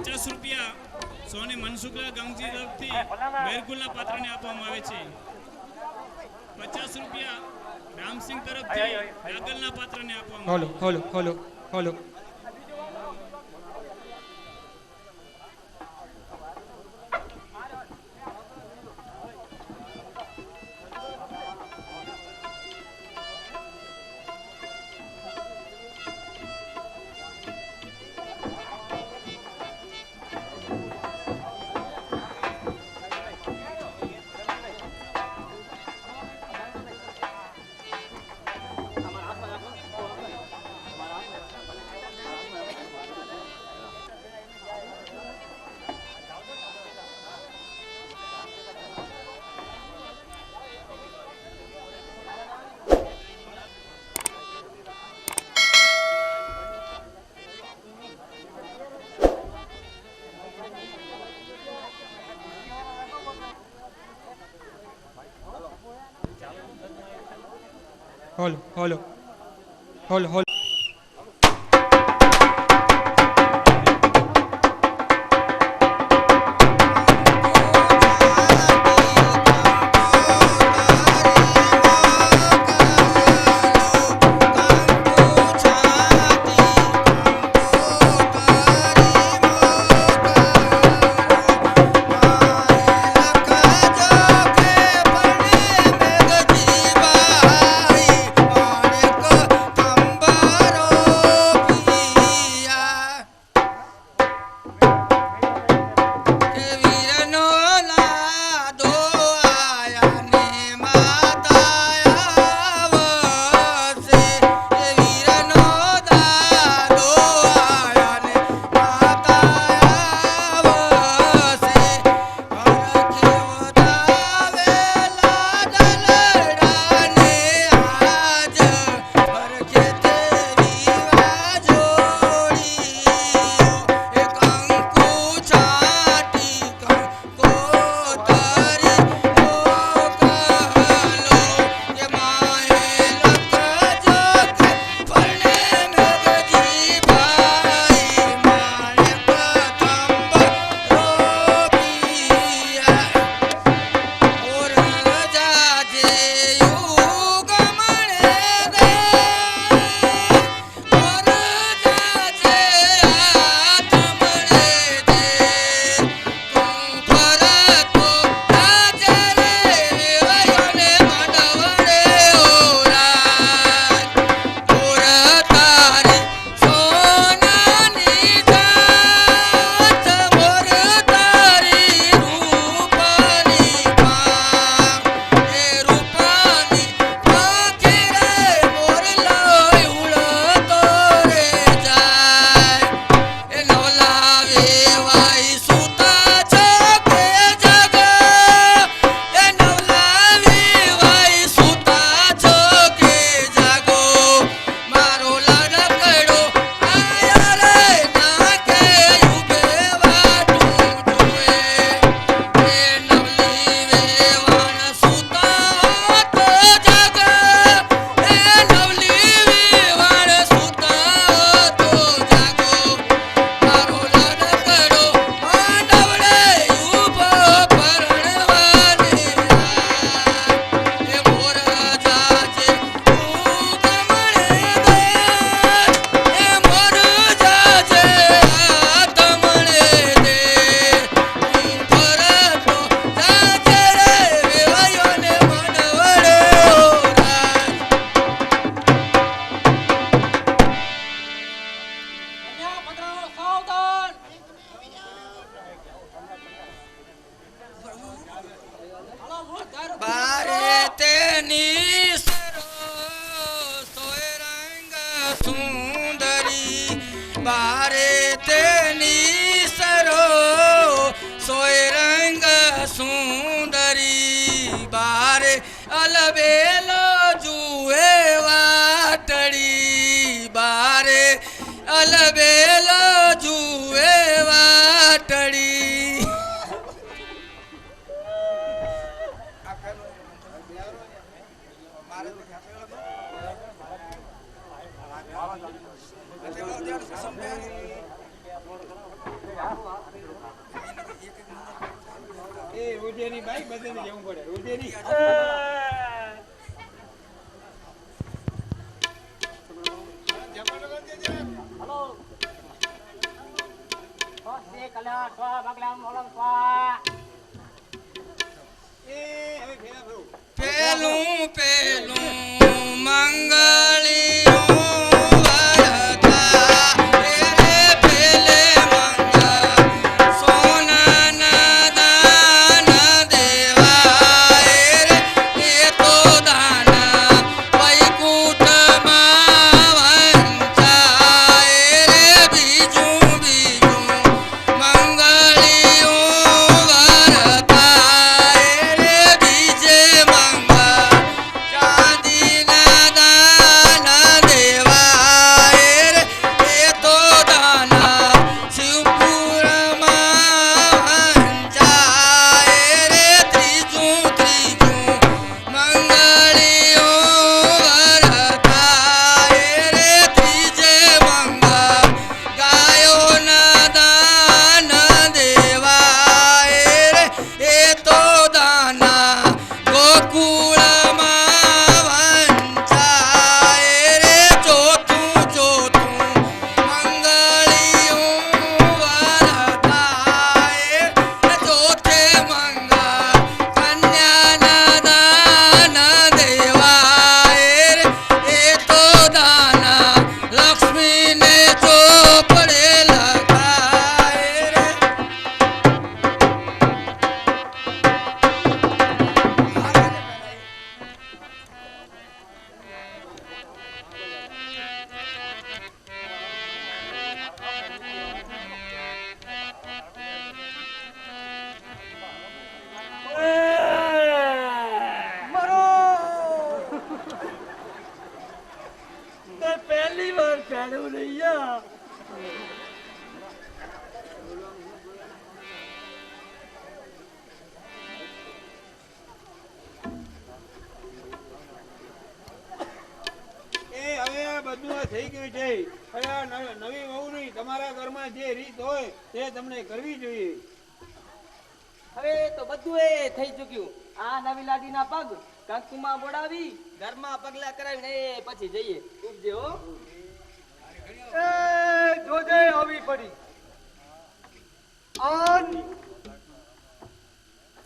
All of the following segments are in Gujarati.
₹50 સોને મનસુખલાલ ગાંગજી તરફથી બેરગુલના પાત્રને આપવામાં આવે છે। ₹50 રામસિંહ તરફથી નાગલના પાત્રને આપવામાં આવે છે। હોલો Tamba સુંદરી બારે તેની સરો સોય રંગ સુંદરી બારે અલબેલો જુએ વાટડી બારે અલબેલો જુએ વાટડી રોજેની બાઈક બધાને જવું પડે રોજેની પેલું પેલું મંગળિયો વરતા રે પેલે મંગળ સોનાના દાન દેવાય રે એ તો દાના વૈકુંઠમાં વંચાય રે બીજું બીજું મંગળિયો વરતા રે બીજે મંગળ ચાંદીના દાન દેવાય રે એ તો દાના શિવપુરમાં વંચાય રે ત્રીજું ત્રીજું મંગળિયો વરતાય રે ત્રીજે મંગળ ગાયોના દાન દેવાય રે એ તો દાના ગોકુળમાં વંચાય રે ચોથું ચોથું મંગળિયો વરતાય ચોથે મંગળ કન્યાના દાન દેવાય રે એ તો દાના લક્ષ્મીને ચોપડે લખાય રે પહેલી વાર પહેલું નહીં હવે આ બધું આ થઈ ગયું છે. હવે આ નવી વહુની તમારા ઘરમાં જે રીત હોય તે તમને કરવી જોઈએ. હવે તો બધું એ થઈ ચૂક્યું. આ નવી લાડીના પગ કંકુમાં બોડાવી ઘરમાં પગલા કરાવીને એ પછી જઈએ. ઉપજે હો. જોજે આવી પડી આન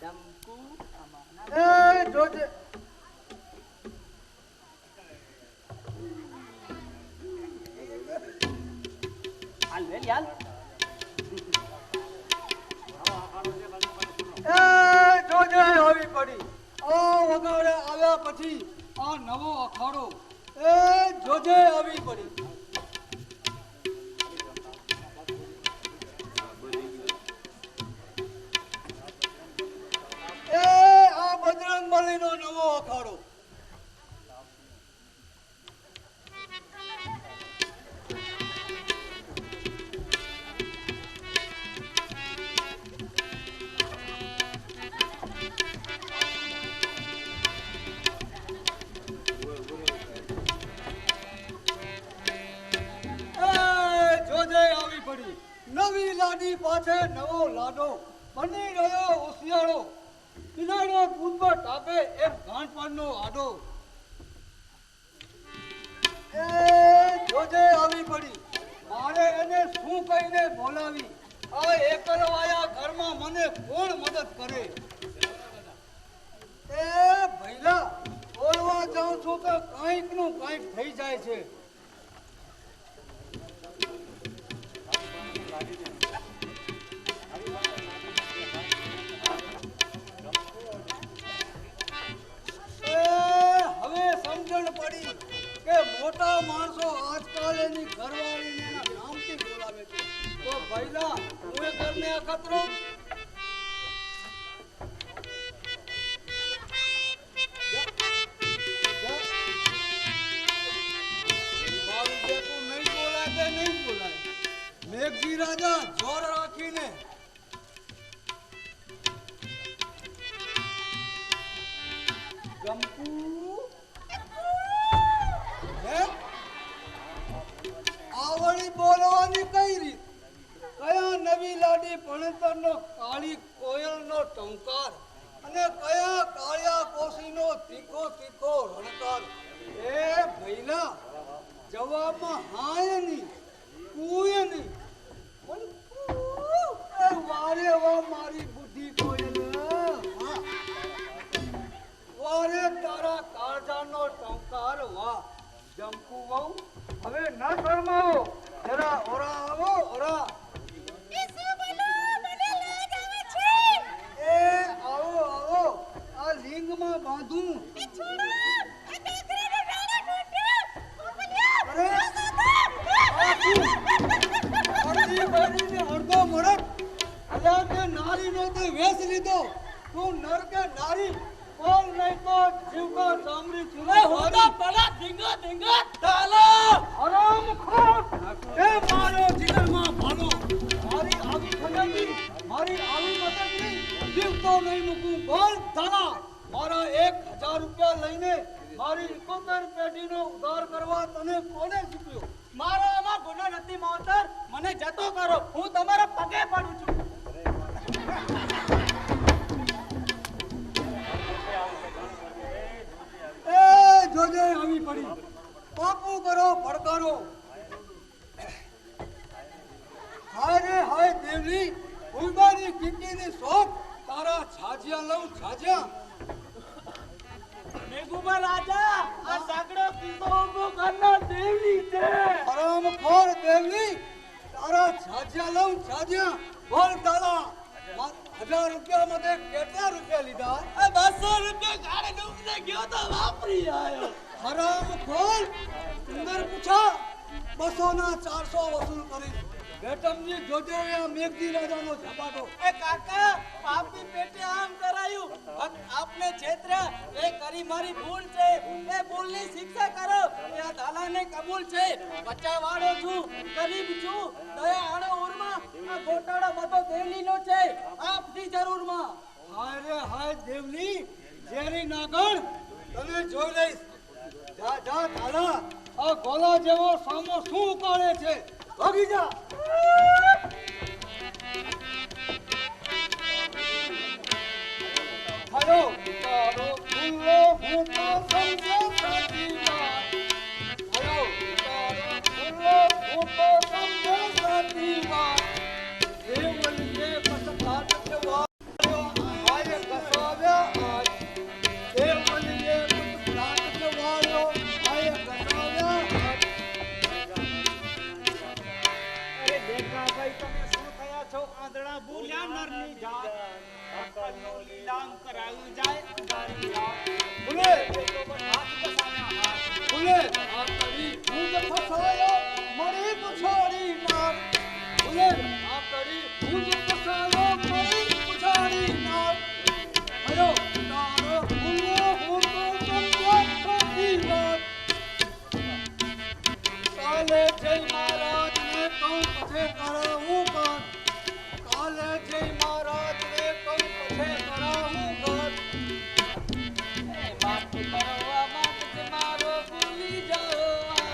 ચંપુ જોજે હાલ વેલી હાલ. જોજે આવી પડી આ વગાડે આવ્યા પછી આ નવો અખાડો જોજે આવી પડી. આ બજરંગ બલીનો નવો અખાડો નવી લાડી પાછે નવો લાડો બની રહ્યો ઉસિયાળો કિનારો કૂદવા ટાપે એમ ગાંઠપાડનો આડો. જોજે આવી પડી મારે એને શું કહીને બોલાવી. આ એકલવાયા ઘરમાં મને કોણ મદદ કરે. ભઈલા બોલવા જાઉં છું તો કંઈક નું કંઈક થઈ જાય છે. હવે સમજણ પડી કે મોટા માણસો આજકાલ એની ઘરવાળીને એના નામથી બોલાવે છે. તો ભઈલા હું એ ઘરને અખતરો મારું બેટું નહીં બોલાય તે નહીં બોલાય. મેઘજી રાજા જોર રાખીને ગંપુ હે આવડી બોલવાની કઈ રીત? કયા નવી લાડી ભણતરનો કાળી કોયલનો ટંકાર અને કયા કાળિયા કોશીનો તીખો તીખો રણકાર? એ ભઈલા જવાબમાં હાય નહીં કુય નહીં પણ એ વારે વા મારી બુદ્ધિ કોયલ. હા વારે તારા કાળજાનો ટંકાર વાહ જંપુ વહુ હવે ન શરમાવો જરા ઓરા આવો ઓરા. એ આવો આવો આ લિંગમાં બાંધું. અરે અડધી બળીને અડધો મળત અલ્યા કે નારીનો તે વેશ લીધો. તું નર કે નારી કોણ નહીં તો જીવકો સામરી ચૂલે હોદા પડા ધીંગા ધીંગા તાલો હરામ ખોર એ મારો જીગરમાં ભાલો. મારી આવી ખંડની મારી આવી મતની જીવતો નહીં મૂકું. બોલ તાલા મારા 1000 રૂપિયા લઈને મારી 71 પેઢીનો ઉદ્ધાર કરવા તને કોને શીખ્યો? મારો આમાં ગુનો નથી માવતર, મને જતો કરો, હું તમારા પગે પડું છું. એ જોજે આવી પડી પાપું કરો પડકારો. હાય રે હાય દેવલી ઉલબાની કીકીની શોખ તારા છાજિયા લઉં છાજિયા. મેઘુબા રાજા, આ સાગડો કિસ્સો ઊભો કરનાર દેવલી છે. હરામખોર દેવલી તારા છાજિયા લઉં છાજિયા. બોલ તારા 1000 રૂપિયા मध्ये કેટલા રૂપિયા લીધા? 200 રૂપિયા ગાડે ડૂબને ગયો તો વાપરી આવ્યો. હરામખોર અંદર પૂછા 200 ના 400 વસૂલ કરી. બેટમજી જોજે આ મેઘજી રાજાનો ઝપાટો. એ કાકા, પાપી પેટે આમ કરાયું, ભક્ત આપને છેતર્યા, એ કરી મારી ભૂલ છે, એ ભૂલની શિક્ષા કરો. એ આ દાલાને કબૂલ છે, બચાવાળો છું, ગરીબ છું, દયા આણો ઉરમાં, આ ગોટાળો બધો દેવલીનો છે, આપની જરૂરમાં. હાય રે હાય દેવલી ઝેરી નાગણ તને જોઈ લઈશ. જા જા તારા આ ગોલા જેવો સામો શું ઉકાળે છે? ભાગી જા. હાલો તારો ફૂલો હું તો સમજો સાચી વાત. હાલો તારો ફૂલો હું તો સમજો સાચી વાત. દેવલીએ પસંદ જવા આય કસાવ્યા આજ. દેવલીએ પસંદ જવાયો આય કસાવ્યા આજ. અરે દેખાભાઈ, તમે શું થયા છો? આંધળા ભૂલ્યા નરની જાત, અક્કલનો લીલામ કરાયું જાય અંધારી રાત. બોલે હાથ બસાવ્યા હાથ. બોલે આ કડી ભૂત ફસાયો મરી પછાડી નાર. બોલે આ કડી ભૂત ફસાયો મરી પછાડી નાર. હલો તારો ભૂલો હું તો સમજો સાચી વાત. કાલે જય મહારાજને કહું પછી કરાવું કાન. કાલે જય મહારાજને કહું પછી કરાવું કાન. માફ કરો આ માફ મારો ભૂલી જાઓ આ.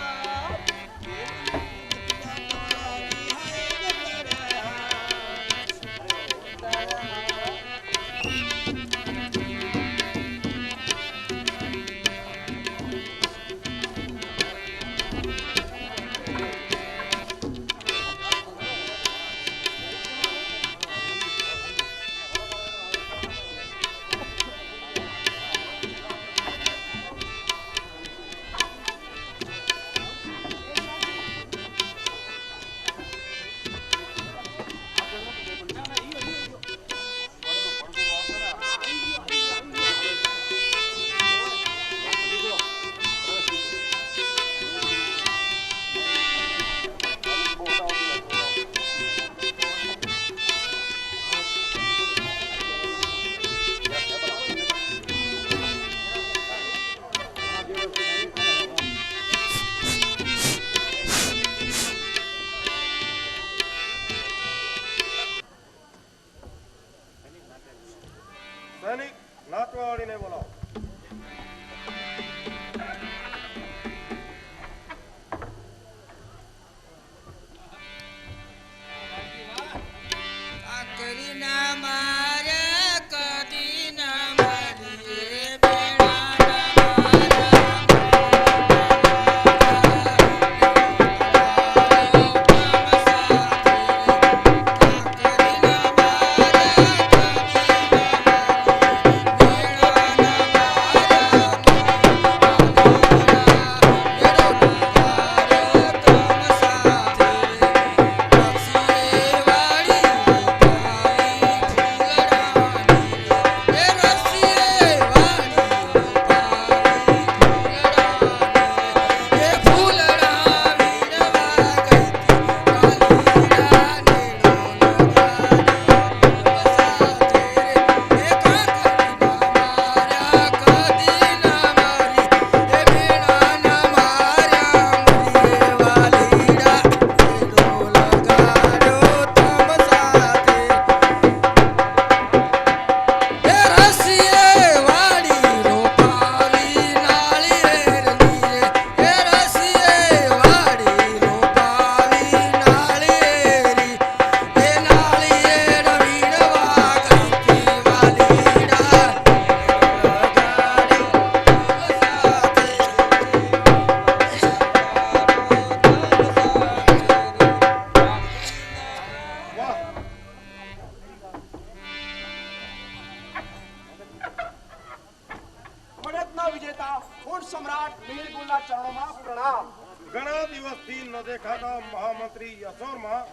દિવસથી ન દેખાતા મહામંત્રી યશોરમાં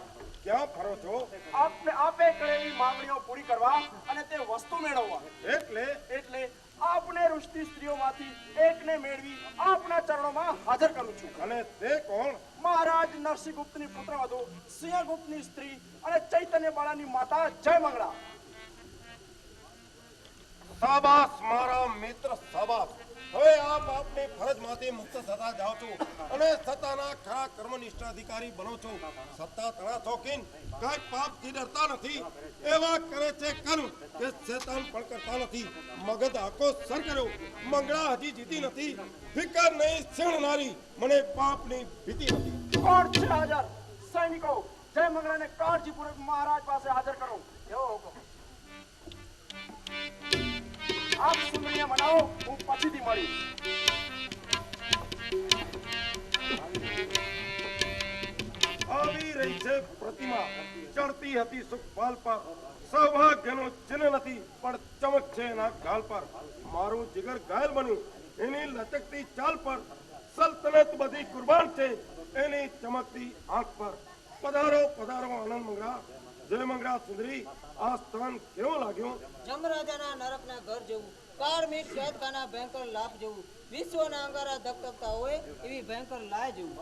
ક્યાં ફરો છો? આપે કરેલી માંગણીઓ પૂરી કરવા અને તે વસ્તુ મેળવવા. એટલે આપણે ઋષિ સ્ત્રીઓમાંથી એકને મેળવી આપના ચરણોમાં હાજર કરું છું. અને તે કોણ? મહારાજ નરસિંહગુપ્તની પુત્રવધુ સિંહગુપ્તની સ્ત્રી અને ચૈતન્ય બાળાની માતા જય મંગળા. શાબાશ મારા મિત્ર, શાબાશ. હવે આપ આપની ફરજમાંથી મુક્ત થતા જાઓ છો અને સત્તાના ખરા કર્મનિષ્ઠ અધિકારી બનો છો. સત્તા તણા શોખીન કાંઈ પાપથી ડરતા નથી. એવા કરે છે કર્મ કે શેતાન પણ કરતા નથી. મગધ આખો સર કર્યો, મંગળા હજી જીતી નથી. ફિકર નહીં શેણનારી, મને પાપની ભીતિ નથી. કોણ છે હાજર? સૈનિકો, જય મંગળાને કાળજીપૂર્વક મહારાજ પાસે હાજર કરો. એવો હુકમ. આપ સુંદરીને મનાવો, હું પછીથી મળીશ. આવી રહી છે પ્રતિમા, ચડતી હતી સુખપાલ પર. સૌભાગ્યનું ચિહ્ન નથી, પણ ચમક છે એના ગાલ પર. મારું જીગર ઘાયલ બન્યું એની લચકતી ચાલ પર. સલ્તનત બધી કુરબાન છે એની ચમકતી આંખ પર. પધારો પધારો આનંદ મંગળા, જય મંગળા સુંદરી. આ સ્થાન કેવો લાગ્યો? જમરાજાના નરકના ઘર જેવું, કાળમીટ શ્વેતકાના ભયંકર લાભ જેવું, વિશ્વના અંગારા ધગધગતા હોય એવી ભયંકર લાય જેવું.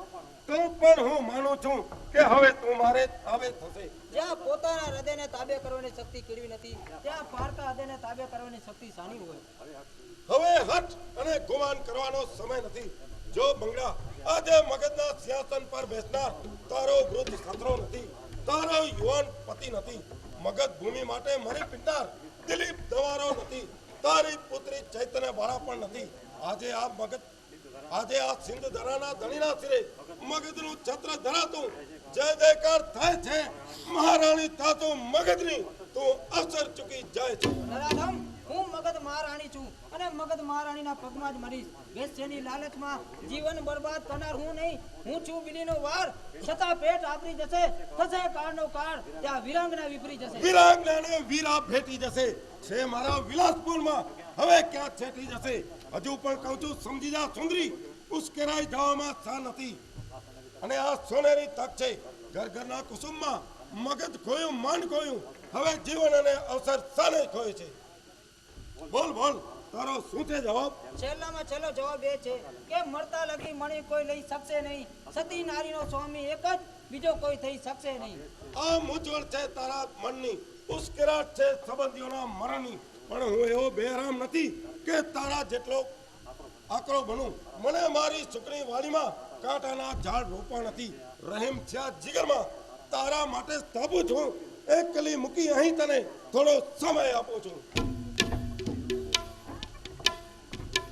તો પણ હું માનું છું કે હવે તું મારે તાબે થશે. જ્યાં પોતાના હૃદયને તાબે કરવાની શક્તિ કેળવી નથી, ત્યાં પારકા હૃદયને તાબે કરવાની શક્તિ શાની હોય? હવે હઠ અને ગુમાન કરવાનો સમય નથી. જો મંગળા, આજે મગધના સિંહાસન પર બેસનાર તારો વૃદ્ધ સત્રો નથી, તારો યુવાન પતિ નથી. મગધ ભૂમિ માટે મરી પિંડાર દિલીપ દવારો નથી, તારી પુત્રી ચૈતન્ય બાળા પણ નથી. આજે આ સિંધ ધરાના ધણીના સિરે મગધનું છત્ર ધરાતું જય જયકાર થાય છે. મહારાણી થાતું મગધની તું અસર ચૂકી જાય છે. નરાધમ, હું મગધ મહારાણી છું અને મગધ મહારાણીના પગમાં જ મરીશ. વેશ્યની લાલચમાં જીવન બરબાદ કરનાર હું નહીં. હું છું બિલીનો વાર, છતાં પેટ આફરી જશે. થશે કાળનો કાળ, ત્યાં વિરાંગના વિપરી જશે. વિરાંગનાને વીરા ભેટી જશે. છે મારા વિલાસપુરમાં, હવે ક્યાં છેટી જશે? હજુ પણ કહું છું, સમજી જા સુંદરી. ઉશ્કેરાઈ જવામાં સા નથી. અને આ સોનેરી તક છે. ઘર ઘરના કુસુમમાં મગધ ખોયું, માંડ ખોયું. હવે જીવન અને અવસર સાને ખોય છે. બોલ બોલ, તારો શું છે જવાબ? છેલ્લામાં છેલ્લો જવાબ એ છે કે મરતા લગી મણી કોઈ લઈ શકશે નહીં. સતી નારીનો સ્વામી એક જ, બીજો કોઈ થઈ શકશે નહીં. આ મૂંઝવણ છે તારા મનની, ઉશ્કેરાટ છે સંબંધીઓના મરણની. પણ હું એવો બેરામ નથી કે તારા જેટલો આકરો બનું. મને મારી સુકણી વાડીમાં કાંટાના ઝાડ રોપવા નથી. રહેમ છે આ જીગરમાં, તારા માટે સ્થાપું છું. એક કલી મૂકી અહીં તને થોડો સમય આપું છું.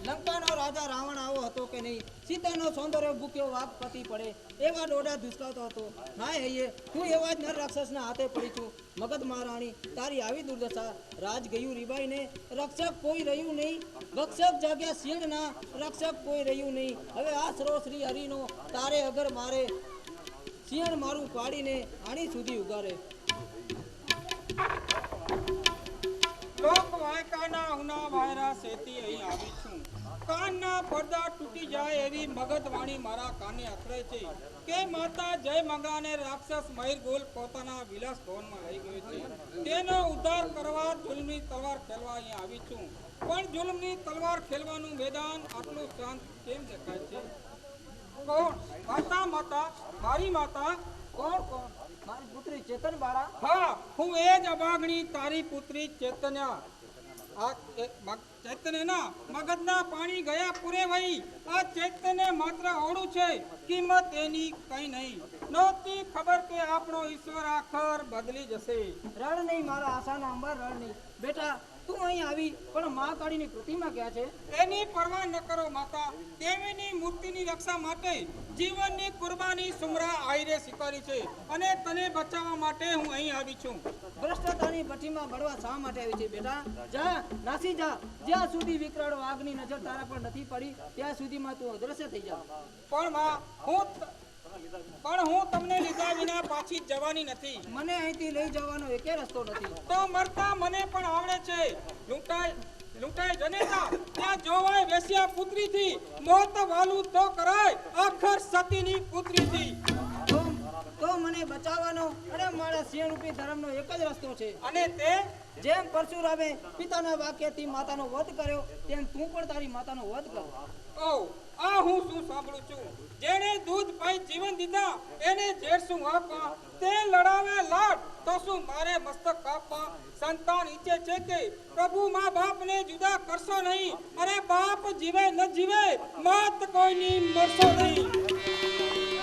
લંકાનો રાજા રાવણ આવો હતો કે નહીં? સીતાનો સૌંદર્ય ભૂખ્યો વાઘ પતિ પડે એવા ડોડા દુષ્કાવતો હતો. હાય હૈયે, હું એવા જ નર રાક્ષસના હાથે પડી છું. મગધ મહારાણી, તારી આવી દુર્દશા. રાજ ગયું રીબાઈને, રક્ષક કોઈ રહ્યું નહીં. ભક્ષક જાગ્યા શિયળના, રક્ષક કોઈ રહ્યું નહીં. હવે આશરો શ્રી હરિનો, તારે અગર મારે શિયળ મારું પાડીને આણી સુધી ઉગારે. લોક વાયકાના ઉના વાયરા સેતી અહીં આવી છું. કાનના પડદા તૂટી જાય એવી મગધ વાણી મારા કાને અથડે છે કે માતા જય મંગળાને રાક્ષસ મયુરગોલ પોતાના વિલાસ ભવનમાં લઈ ગયો છે. તેનો ઉદ્ધાર કરવા જુલ્મની તલવાર ખેલવા અહીં આવી છું. પણ જુલ્મની તલવાર ખેલવાનું મેદાન આટલું શાંત કેમ દેખાય છે? કોણ? માતા, માતા, મારી માતા. કોણ કોણ? મારી પુત્રી ચેતન બાળા. હા, હું એ જ અભાગણી તારી પુત્રી ચૈતન્ય. આ ચૈતન્યના મગજના પાણી ગયા પૂરે વહી. આ ચૈતન્ય માત્ર ઓળું છે, કિંમત એની કઈ નહીં. નહોતી ખબર કે આપણો ઈશ્વર આખર બદલી જશે. રણ નહીં મારા આશાનો અંબર, રણ નહીં. બેટા, તું અહીં આવી, પણ મહાકાળીની પ્રતિમા ક્યાં છે? એની પરવા ન કરો માતા. દેવીની મૂર્તિની રક્ષા માટે જીવનની કુરબાની સુમરા આયરે સ્વીકારી છે અને તને બચાવવા માટે હું અહીં આવી છું. ભ્રષ્ટતાની ભઠ્ઠીમાં બળવા શા માટે આવી છે બેટા? જા, નાસી જા. જ્યાં સુધી વિકરાળ વાઘની નજર તારા પર નથી પડી ત્યાં સુધીમાં તું અદ્રશ્ય થઈ જા. પણ માં, હું તમને લીધા વિના પાછી જવાની નથી. મને અહીંથી લઈ જવાનો એકે રસ્તો નથી. તો મરતા મને પણ આવડે છે. લૂંટાઈ જનેતા ત્યાં જોવાય વેશ્યા પુત્રીથી, મોત વાલું તો કરાય આખર સતીની પુત્રીથી. તો મને બચાવવાનો અને મારા સિંહરૂપી ધર્મનો એક જ રસ્તો છે. અને તે જેમ પરશુરામે પિતાના વાક્યથી માતાનો વધ કર્યો, તેમ તું પણ તારી માતાનો વધ કર. ઓ આ હું શું સાંભળું છું? જેણે દૂધ પાઈ જીવન દીધા એને ઝેર શું આપવા? તે લડાવે લાડ તો શું મારે મસ્તક કાપવા? સંતાન ઈચ્છે છે કે પ્રભુ મા બાપને જુદા કરશો નહીં, અરે બાપ જીવે ન જીવે માત કોઈની મરશો નહીં.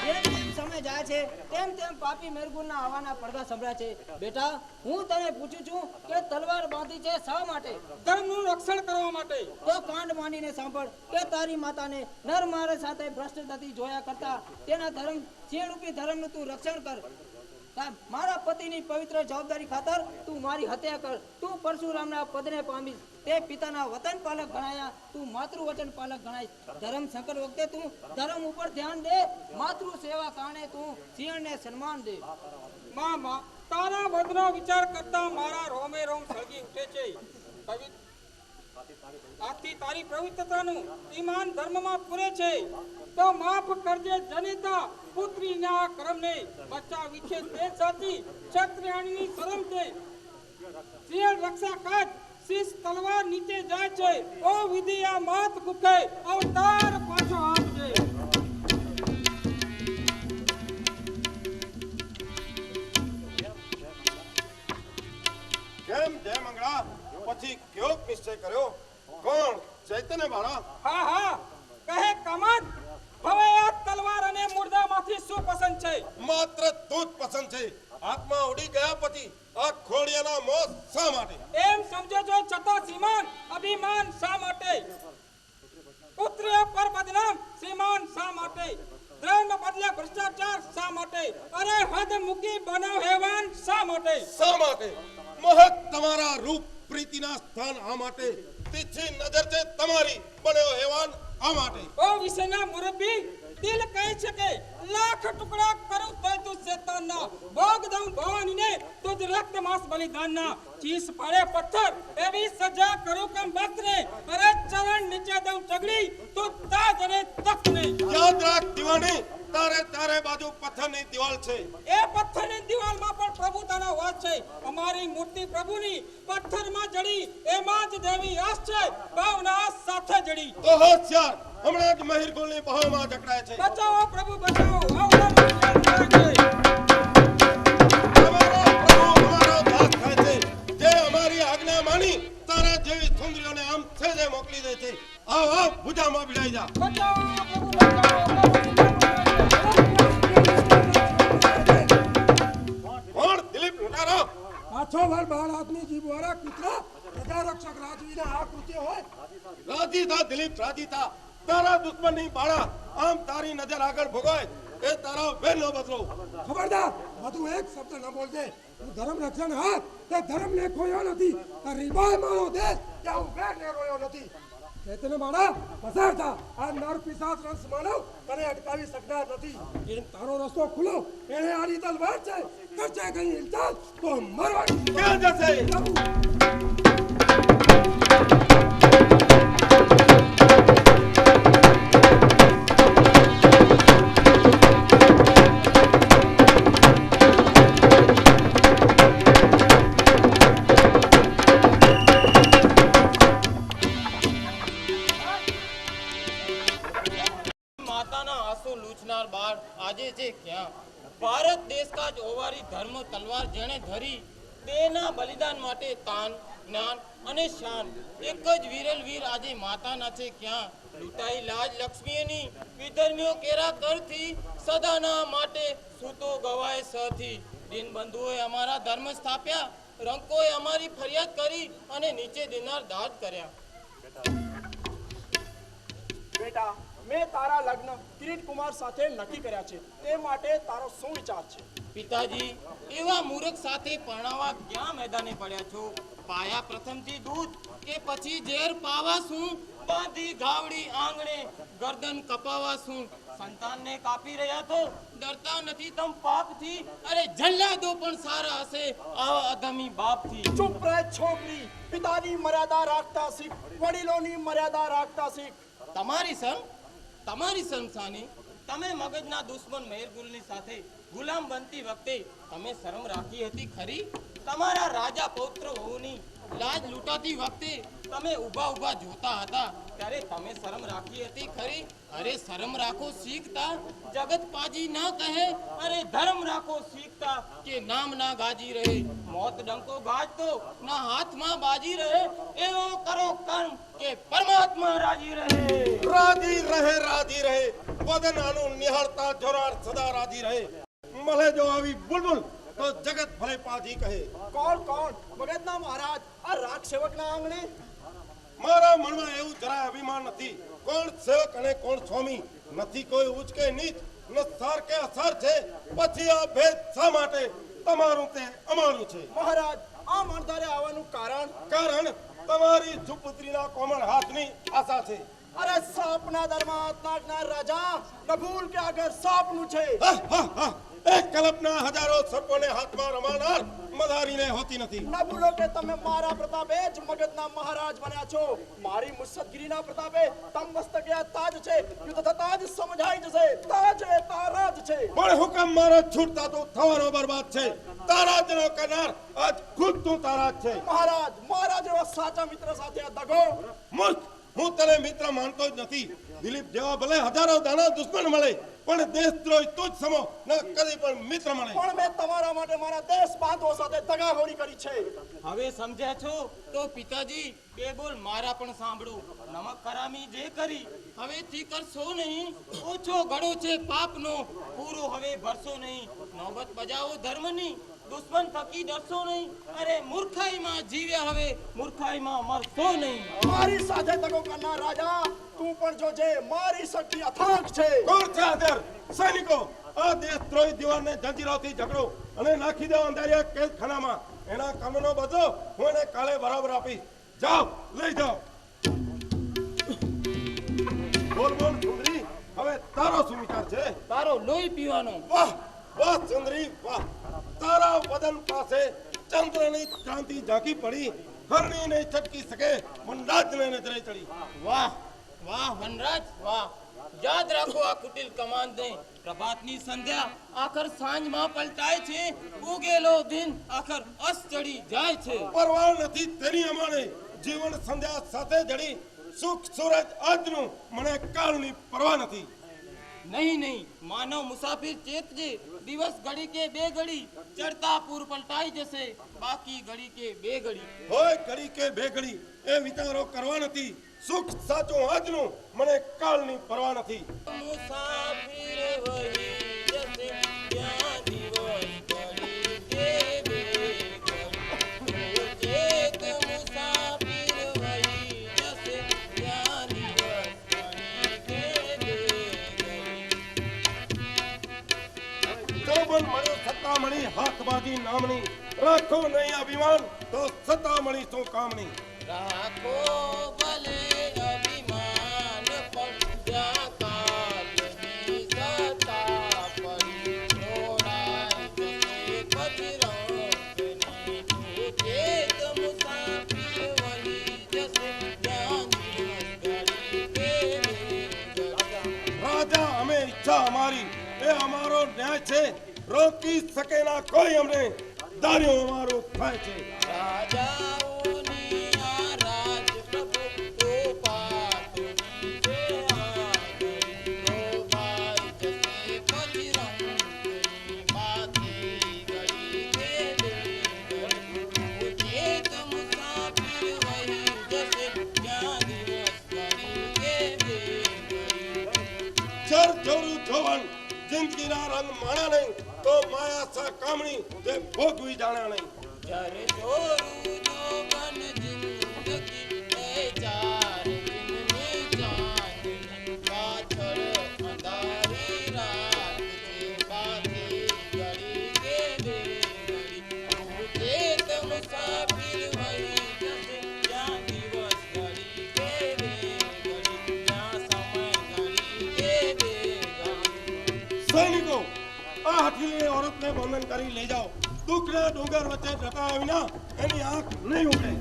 જેમ જેમ સમય જાય છે તેમ તેમ પાપી મેરગુલના આવવાના પડઘા સંભળાય છે. બેટા, હું તને પૂછું છું કે તલવાર બાંધી છે શા માટે? ધર્મનું રક્ષણ કરવા માટે. તો કાંડ માંડીને સાંભળ કે તારી માતાને નર મારે સાથે ભ્રષ્ટ થતી જોયા કરતા તેના ધર્મ સિંહરૂપી ધર્મનું તું રક્ષણ કર. મારા પતિની પવિત્ર જવાબદારી ખાતર તું મારી હત્યા કર. તું પરશુરામના પદને પામીશ. તે પિતાના વતન પાલક ગણાયા, તું માતૃ વચન પાલક ગણાય. ધર્મ સંકટ વખતે તું ધર્મ ઉપર ધ્યાન દે. માતૃ સેવા કારણે તું સિંહને સન્માન દે. મામા, તારા વધનો વિચાર કરતા મારા રોમે રોમ સળગી ઉઠે છે. આથી તારી પવિત્રતાનું ઈમાન ધર્મમાં પૂરે છે. તો માફ કરજે જનેતા, પુત્રીના કર્મને બચાવી છે તે સાચી ક્ષત્રિયાણીની શરમ છે. સિંહ રક્ષા કાજ શીશ તલવાર નીચે જાય છે. ઓ વિધિ આ માત કુખે અવતાર પાછો આપજે. કેમ જય મંગળા? પછી કયો નિશ્ચય કર્યો? કોણ? ચૈતન્ય બાળા? હા હા, કહે કામત, હવે આ તલવાર અને મુર્દામાંથી શું પસંદ છે? માત્ર તું જ પસંદ છે. આત્મા ઉડી ગયા પછી આ ખોડિયાના મોત શા માટે? એમ સમજો છો છતાં શ્રીમાન અભિમાન શા માટે? પુત્રીઓ પર બદનામ શ્રીમાન શા માટે? ધર્મ બદલે ભ્રષ્ટાચાર શા માટે? અરે હદ મૂકી બનાવ હેવાન શા માટે? શા માટે? મહત તમારા રૂપ પ્રીતિના સ્થાન આ માટે. તીછી નજર છે તમારી બન્યો હેવાન આ માટે. ઓ વિષયના મુરબ્બી, દિલ કહે છે કે લાખ ટુકડા કરું તોય તું શેતાનના, ભોગ દઉં ભવાનીને તુજ રક્ત માંસ બલિદાનના. ચીસ પાડે પથ્થર એવી સજા કરું કે મસ્તને, અરે ચરણ નીચે દઉં ચગડી તું તાજ અને તખને. યાદ રાખ દીવાની, તારે ચારે બાજુ પથ્થરની દિવાલ છે. એ પથ્થરની દિવાલમાં પણ પ્રભુતાનો વાસ છે. અમારી મૂર્તિ પ્રભુની પથ્થરમાં જડી, એમાં જ દેવી આસ છે, ભાવના સાથે જડી. તો હોશિયાર, હમણાં જ મહિરગુલની બહામાં જકડાય છે. બચાવો પ્રભુ બચાવો, આવડા મુશ્કેલ છે. અમારો દાસ થાય છે, જે અમારી આજ્ઞા માની તારા જેવી સુંદરીઓને આમ છેજે મોકલી દે છે. આવ આવ, ભુજામાં ભીડાઈ જા. બચાવો પ્રભુ બચાવો. કોણ? દિલીપ લૂંટારો? પાછો વાર બાળ આદમી જીવવાળા કૂતરા પ્રજા રક્ષક રાજવીના આ કૃત્ય હોય. રાજી થા દિલીપ, રાજી થા. તારા દુશ્મનની બાળા આમ તારી નજર આગળ ભોગાય એ તારા વેરનો બદલો. ખબરદાર, વધુ એક શબ્દ ન બોલજે. હું ધર્મ રક્ષણ હાથ તે ધર્મને ખોયો નથી. આ રીબાય મારો દેશ ત્યાં હું વેરને રોયો નથી. ચૈતન્ય બાળા, પસાર થા. આ નર પિશાચ રસ માનવ તને અટકાવી શકનાર નથી. એમ તારો રસ્તો ખુલ્લો. એને આડી તલવાર છે, કરશે કઈ ઇલ્જામ તો મરવાની. ક્યાં જશે? માતાના આંસુ લૂછનાર બાળ આજે છે ક્યાં? ભારત દેશ કા જ ઓવારી ધર્મ તલવાર જેણે ધરી, તેના બલિદાન માટે તાન, જ્ઞાન અને શાન. એક જ વિરલ વીર આજે માતાના છે ક્યાં? લૂંટાઈ લાજ લક્ષ્મીની વિધર્મીઓ કેરા કરથી, સદાના માટે સૂતો ગવાય સથી. દિનબંધુઓએ અમારા ધર્મ સ્થાપ્યા, રંકોએ અમારી ફરિયાદ કરી અને નીચે દેનાર દાદ કર્યા. બેટા, મેં તારા લગ્ન કિરીટ કુમાર સાથે નક્કી કર્યા છે. તે માટે તારો શું વિચાર છે? પિતાજી, એવા મૂર્ખ સાથે પરણાવા ક્યાં મેદાને પડ્યા છો? પાયા પ્રથમથી દૂધ કે પછી ઝેર પાવા શું? બાંધી ગાવડી આંગણે ગરદન કપાવા શું? સંતાનને કાપી રહ્યા તો ડરતા નથી તમ પાપથી? અરે જલ્લાદો પણ સારા હશે આવા અધમી બાપથી. ચૂપ રહે છોકરી, પિતાની મર્યાદા રાખતા શીખ, વડીલોની મર્યાદા રાખતા શીખ. તમારી સંસાની તમે મગજના દુશ્મન મહેરગુલની સાથે ગુલામ બનતી વખતે તમે શરમ રાખી હતી ખરી? તમારા રાજા પૌત્ર હોવાની લાજ લૂંટાતી વખતે તમે ઊભા ઊભા જોતા હતા ત્યારે તમે શરમ રાખી હતી ખરી? અરે શરમ રાખો શીખતા જગત પાજી ના કહે, અરે ધર્મ રાખો શીખતા કે નામ ના ગાજી રહે. મોત ડંકો ગાજતો ના હાથમાં બાજી રહે, એવો કરો કર્મ કે પરમાત્મા રાજી રહે. રાજી રહે વદન આનું નિહાળતા જોરાર સદા રાજી રહે. મળે જો આવી બુલબુલ તો જગત ભલે પાજી કહે. કોણ મગજના મહારાજ આ રાગ સેવકના આંગણે? મારા મનમાં એવું જરાય અભિમાન નથી. કોણ સેવક અને કોણ સ્વામી નથી. કોઈ ઉચ્ચ કે નીચ ન સાર કે અસાર છે. પછી આ ભેદ શા માટે? તમારું તે અમારું છે. મહારાજ આ મણધારે આવવાનું કારણ તમારી સુપુત્રીના કોમળ હાથની આશા છે. અરે સાપના દરમાં હાથ નાખનાર રાજા નભૂલ કે આગળ સાપનું છે. એક કલ્પના હજારો સર્પોને હાથમાં રમાનાર મદારીને હોતી નથી. ન ભૂલો કે તમે મારા પ્રતાપે જ મગજના મહારાજ બન્યા છો. મારી મુસદ્દગીરીના પ્રતાપે તમ મસ્તકે આ તાજ છે. યુદ્ધ થતા જ સમજાઈ જશે તાજ એ તારા જ છે. પણ હુકમ મારો છૂટતા તો થવાનો બરબાદ છે. તારા જનો કરનાર આજ ખુદ તું તારા જ છે. મહારાજ મારા જેવા સાચા મિત્ર સાથે આ દગો. મૂર્ખ, હું તને મિત્ર માનતો જ નથી. દિલીપ જેવા ભલે હજારો દાના દુશ્મન મળે પણ દેશદ્રોહી તું જ સમો ન કદી પણ મિત્ર મળે. પણ મેં તમારા માટે મારા દેશ બાંધવો સાથે દગાખોરી કરી છે. હવે સમજ્યા છો તો પિતાજી બે બોલ મારા પણ સાંભળો. નમક કરામી જે કરી હવેથી કરશો નહીં. ઓછો ઘડો છે પાપનો, પૂરો હવે ભરશો નહીં. નોબત બજાવો ધર્મની, દુશ્મન થકી ડરશો નહીં. અરે મૂર્ખાઈમાં જીવ્યા હવે મૂર્ખાઈમાં મરશો નહીં. મારી સાથે દગો કરનાર રાજા તું પણ જોજે મારી શક્તિ અથાગ છે. કોણ છે હાજર? સૈનિકો આ દેશદ્રોહી દિવાનને જંજીરોથી ઝઘડો અને નાખી દો અંધારિયા કેદખાનામાં. એના કામનો બદલો હું એને કાલે બરાબર આપીશ. જાઓ લઈ જાઓ. બોલ સુંદરી, હવે તારો શું વિચાર છે? તારો લોહી પીવાનો. વાહ સુંદરી વાહ. તારા વદન પાસે ચંદ્રની ક્રાંતિ ઝાંકી પડી. હરણી નહીં છટકી શકે વનરાજને નજરે ચડી. વાહ વનરાજ વાહ. યાદ રાખો આ કુટિલ કમાન્ડને. પ્રભાતની સંધ્યા આખર સાંજમાં પલટાય છે. ઉગેલો દિન આખર અસ્ત ચડી જાય છે. પરવાર નથી તેની અમારે જીવન સંધ્યા સાથે જડી. સુખ સૂરજ આજનું મને કાળની પરવા નથી. નહીં માનવ મુસાફિર ચેતજે. દિવસ ઘડી કે બે ઘડી ચડતા પૂર પલટાઈ જશે. બાકી ઘડી કે બે ઘડી હોય ઘડી કે બે ઘડી એ વિચારો કરવા નથી. સુખ સાચું આજનું મને કાળની પરવા નથી. મુસાફિર વહી જશે ત્યાં દિવસ ઘડી કે બે ઘડી. ચેત મુસાફિર વહી જશે ત્યાં દિવસ ઘડી કે બે ઘડી. ચોબન મળ્યો સત્તા મળી હાથબાજી નામની. રાખો નહીં અભિમાન તો સત્તા મળી શું કામની. રાખો ભલે અભિમાન પણ ત્યાં કાલની સત્તા પડી જોડાઈ જશે પથરંગની. ચેત મુસાફિર વહી જશે ત્યાં દિવસ ઘડી કે બે ઘડી. રાજા અમે ઈચ્છા અમારી એ અમારો ન્યાય છે. રોકી શકે ના કોઈ અમને દાર્યો અમારો થાય છે. રાજાઓની આ રાજ પ્રભુ કૃપાતુની છે આંગળી. રોબાઈ જશે પથરંગની માથે ઘડી કે બે ઘડી. ચેત મુસાફિર વહી જશે ત્યાં દિવસ ઘડી કે બે ઘડી. ચર જોરું જોવન જિંદગીના રંગ માણા નહીં તો માયા સા કામણી જે ભોગવી જાણ્યા નહીં. જર જોરું જોવન જિંદગી એ ચાર દિનની ચાંદની. પાછળ અંધારી રાત છે બાકી ઘડી કે બે ઘડી. ચેત મુસાફિર વહી જશે ત્યાં દિવસ ઘડી કે બે ઘડી. ત્યાં સમય ઘડી કે બે ઘડી. આ હઠીલી ઓરતને બંધન કરી લઈ જાઓ. દુઃખના ડુંગર વચ્ચે જતા વિના એની આંખ નહીં ઉડે.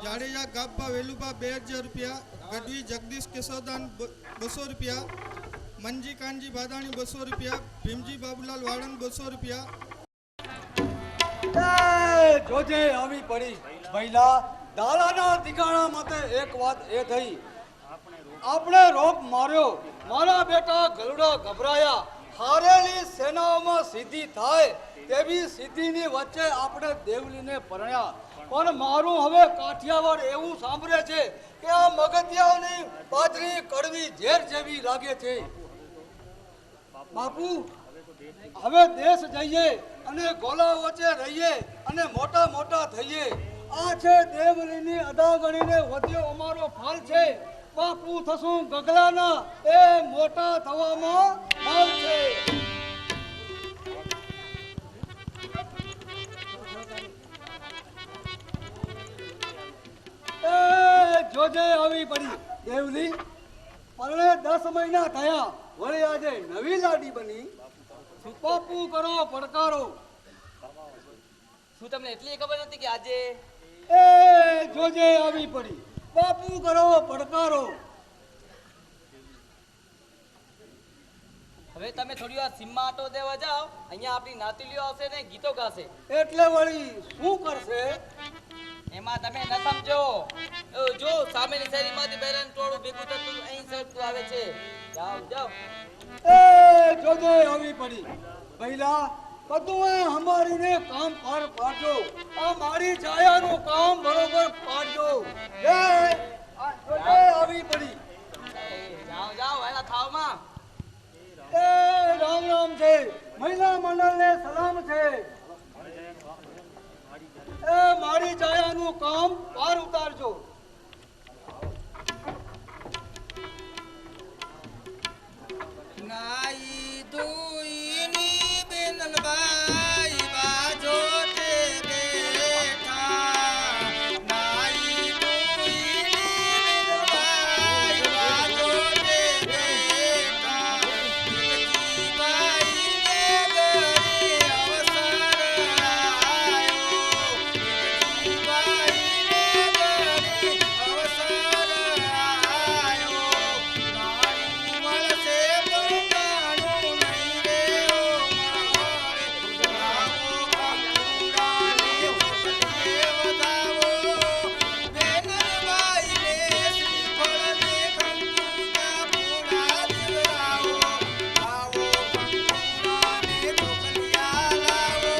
જાડેજા ગાબ્બા વેલુબા 2000 રૂપિયા, ગઢવી જગદીશ કેશવદાન 200 રૂપિયા, મંજી કાનજી ભાદાણી 200 રૂપિયા, ભીમજી બાબુલાલ વાળંદ 200 રૂપિયા. એ જોજે આવી પડી ભઈલા દાલાના ઠિકાણા માટે એક વાત એ થઈ, આપણે રોપ માર્યો, મારા બેટા ગલુડા ગભરાયા, હારેલી સેનાઓમાં સિદ્ધિ થાય તેવી સિદ્ધિની વચ્ચે આપણે દેવલીને પરણ્યા. પણ મારું હવે કાઠિયાવાડ એવું સાંભળે છે કે આ મગતિયાની બાજરી કડવી ઝેર જેવી લાગે છે. બાપુ હવે દેશ જઈએ અને ગોલા વચ્ચે રહીએ અને મોટા મોટા થઈએ. આ છે દેવલીની અદાગણીને વધ્યો અમારો ફળ છે. બાપુ થશું ગગલાના, એ મોટા થવામાં ફળ છે. જોજે આવી પડી દેવલી, પરણે 10 મહિના થયા, વળી આજે નવી લાડી બની. બાપુ કરો પડકારો. શું તમને એટલી ખબર નથી કે આજે એ જોજે આવી પડી, બાપુ કરો પડકારો. હવે તમે થોડી વાર સીમમાં આટો દેવા જાઓ, અહીંયા આપણી નાતીલીઓ આવશે ને ગીતો ગાશે. એટલે વળી શું કરશે? એમાં તમે ન સમજો. જો સામેની શેરીમાંથી બેરાન ટોળું ભેગું થતું અહીં સરતું આવે છે. જાઓ જાઓ. એ જોજે આવી પડી ભઈલા, બધું અમારીને કામ પાર પાડજો. આ મારી છાયાનું કામ બરોબર પાડજો. જોજે આવી પડી. જાઓ જાઓ એના થાવમાં. એ રામ રામ છે, મહિલા મંડળને સલામ છે. એ મારી છાયાનું કામ પાર ઉતારજો. નાઈ ધોઈની બેનલબાઈ બાજો તે બેઠા, નાઈ ધોઈની બેનલબાઈ બાજો તે બેઠા, જીવાઈને ગરી અવસર આયો, જીવાઈને ગરી અવસર આયો, નાઈ મળશે પંગાનું નહીં રે ઓ મારે, આવો કંકુડાને વખતે વધાવો, બેનલબાઈને શ્રીફળને કંકુના પૂરા દેવરાવો, આવો કંકુડાને ઢોકલિયા લાવો,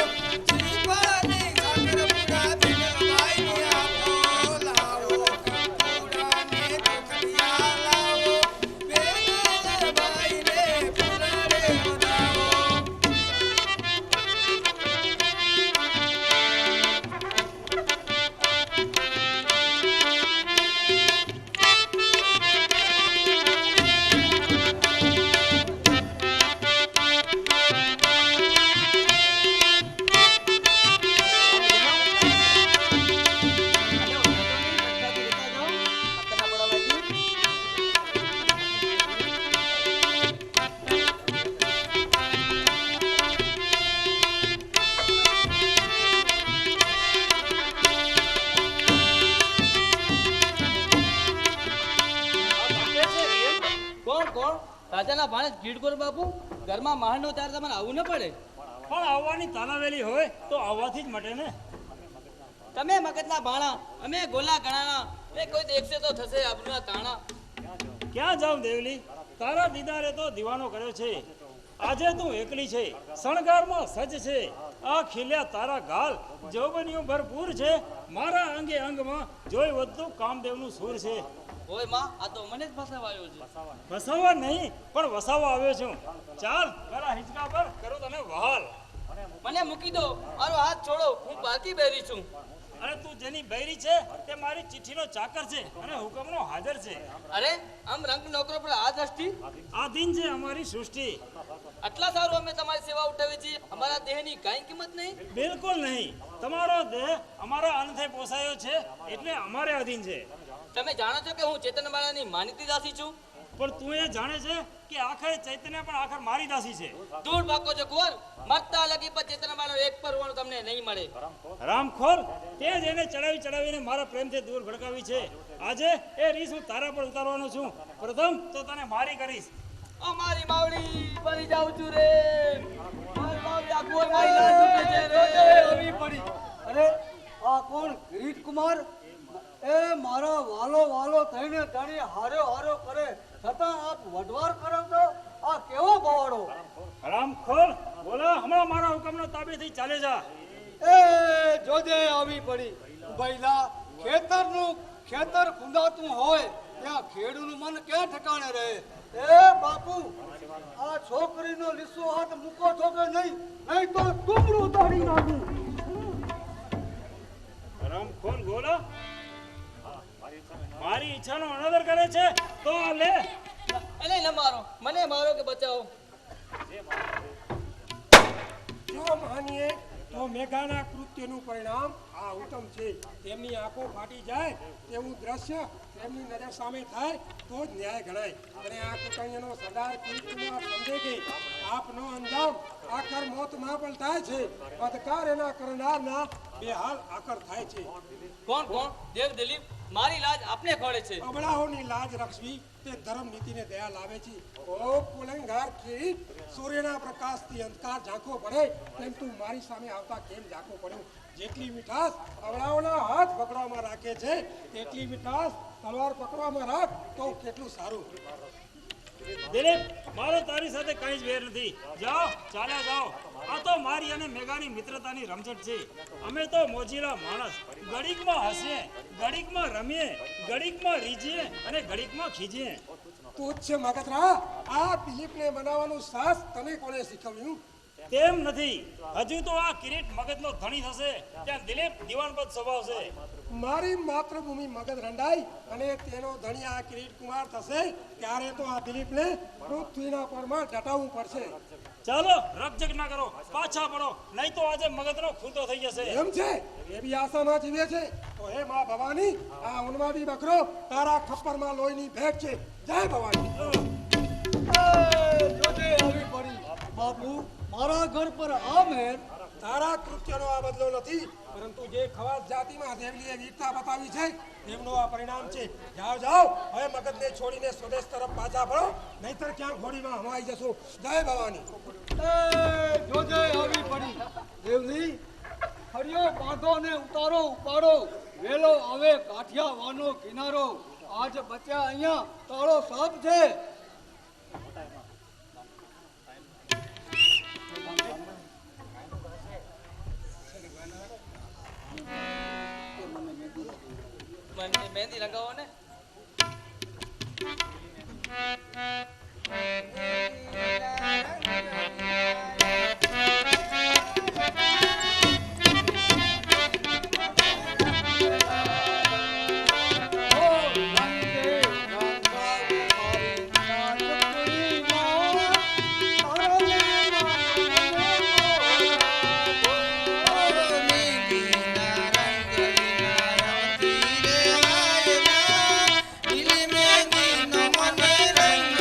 શ્રીફળને સાકર પૂરા બેનલબાઈને આપો, લાવો કંકુડાને ઢોકલિયા લાવો, બેનલબાઈને પૂરા રે વધાવો. કોણ કોણ? રાજાના ભાણે ગીડગોર બાપુ. ઘરમાં મહાનનો ત્યારે તમને આવવું ન પડે. પણ આવવાની તાલાવેલી હોય તો આવવાથી જ મટે ને. તમે મગજના ભાણા, અમે ગોલા ગણાના. એ કોઈ દેખશે તો થશે આબરૂના તાણા. ક્યાં જાઉં દેવલી, તારા દીદારે તો દીવાનો કર્યો છે. આજે તું એકલી છે, શણગારમાં સજ્જ છે. આ ખીલ્યા તારા ગાલ જોબનિયું ભરપૂર છે. મારા અંગે અંગમાં જોઈ વધતું કામદેવનું સૂર છે. ઓય માં, આ તો મને જ ફસાવાયો છે. વસાવા નહીં પણ વસાવા આવ્યો છું. ચાલ પેલા હિંચકા પર કરું તને વહાલ. મને મૂકી દો, મારો હાથ છોડો, હું પારકી બેરી છું. અરે તું જેની બૈરી છે તે મારી ચિઠ્ઠીનો ચાકર છે અને હુકમનો હાજર છે. અરે આમ રંગ નોકરો પર આ દ્રષ્ટિ, આ દિન છે અમારી સૃષ્ટિ. આટલા સારું અમે તમારી સેવા ઉઠાવી છીએ, અમારા દેહની કાંઈ કિંમત નહીં. બિલકુલ નહીં. તમારો દેહ અમારા અંતે પોસાયો છે એટલે અમારે અધીન છે. તમે જાણો છો કે હું ચેતનબાળાની માનીતી દાસી છું. પણ તું એ જાણે છે કે આખરે ચૈતન્ય પણ આખર મારી દાસી છે. દૂર ભાગો છો કુંવર, મરતા લગી પર ચેતનબાળાનો એક પર હોવાનું તમને નહીં મળે. રામખોર, તે જ એને ચડાવીને મારા પ્રેમથી દૂર ભડકાવી છે. આજે એ રીસ હું તારા પર ઉતારવાનો છું. પ્રથમ તો તને મારી કરીશ. ઓ મારી માવડી, મરી જાઉં છું રે. મારી માવડી આ કુંવર મારી લાજ ચૂકે છે રે. આવી પડી. અરે આ કોણ? કિરીટ કુમાર? એ મારા વાલો વાલો થઈને જાણી હારો કરે છતાં આપ વઢવાર કરો છો. આ કેવો ગવાડો? રામખોર, બોલા, હમણાં મારા હુકમનો તાબેથી ચાલે જા. એ જોજે આવી પડી. ભઈલા, ખેતર ખુંદાતું હોય ત્યાં ખેડૂનું મન ક્યાં ઠકાણે રહે? એ બાપુ, આ છોકરીનો લીસો હાથ મૂકો છો કે નહીં તો તુમડું ઉતારી નાખું. રામખોર, બોલા, મારી ઈચ્છાનો અનાદર કરે છે તો આ લે. એને ન મારો, મને મારો કે બચાવો. જો માનીએ તો મેઘાના કૃત્યનું પરિણામ આ ઉત્તમ છે. તેમની આંખો ફાટી જાય તેવું દ્રશ્ય તેમની નજર સામે થાય તો જ ન્યાય ગણાય. અને આ કુટુંબનો સરદાર કિરીટકુમાર સમજે કે આપનો અંજામ આખર મોતમાં પલટાય છે. અધકાર એના કરનારના બે હાલ આકર થાય છે. કોણ? દેવ દિલીપ, મારી લાજ આપને ખોળે છે. અબળાઓની લાજ રક્ષવી તે ધર્મ નીતિને દયા લાવે છે. ઓ કુલંગાર કિરીટ, સૂર્યના પ્રકાશથી અંધકાર ઝાંખો પડે તેમ તું મારી સામે આવતા કેમ ઝાંખો પડ્યો? જેટલી મીઠાશ અબળાઓના હાથ પકડવામાં રાખે છે તેટલી મીઠાશ તલવાર પકડવામાં રાખ તો કેટલું સારું. દિલીપ, મારો તારી સાથે કંઈ જ વેર નથી. જાઓ, ચાલ્યા જાઓ. આ તો મારી અને મેઘાની મિત્રતાની રમઝટ છે. અમે તો મોજીલા માણસ. ઘડીકમાં હસીએ, ઘડીકમાં રમીએ, ઘડીકમાં રીઝીએ અને ઘડીકમાં ખીજીએ. તુચ્છ મગતરા, આ દિલીપને બનાવવાનું સાહસ તને કોણે શીખવ્યું? તેમ નથી. હજુ તો આ કિરીટ મગજનો ધણી થશે ત્યાં દિલીપ દિવાનપદ સ્વભાવ છે. મારી માતૃભૂમિ મગધ રંડાઈ અને તેનો ધણી આ કિરીટ કુમાર થશે ત્યારે તો આ દિલીપને પૃથ્વીના પરમાં ડટાવવું પડશે. ચાલો, રકજક ના કરો, પાછા પડો, નહીં તો આજે મગજનો ખૂંટો થઈ જશે. એમ છે? એવી આશામાં જીવે છે તો હે મા ભવાની, આ ઉન્માદી બકરો તારા ખપ્પરમાં લોહીની ભેટ છે. જય ભવાની. જોજે આવી પડી. બાપુ, મારા ઘર પર આ મહેર તારા કૃત્યનો આ બદલો નથી, પરંતુ જે ખવાસ જાતિમાં દેવલીએ વીરતા બતાવી છે તેમનું આ પરિણામ છે. જાઓ, હવે મગજને છોડીને સ્વદેશ તરફ પાછા ફરો, નહીતર ક્યાં ઘોડીમાં હમાઈ જશો. જય ભવાની. જોજે આવી પડી. દેવલી, ફરિયો બાંધો ને ઉપાડો. વેલો આવે કાઠિયા વાનો કિનારો. આજ બચ્યા અહીંયા તાળો સાપ છે. મને મહેંદી લગાવો ને. દિલ મેં દિનો મને રંગ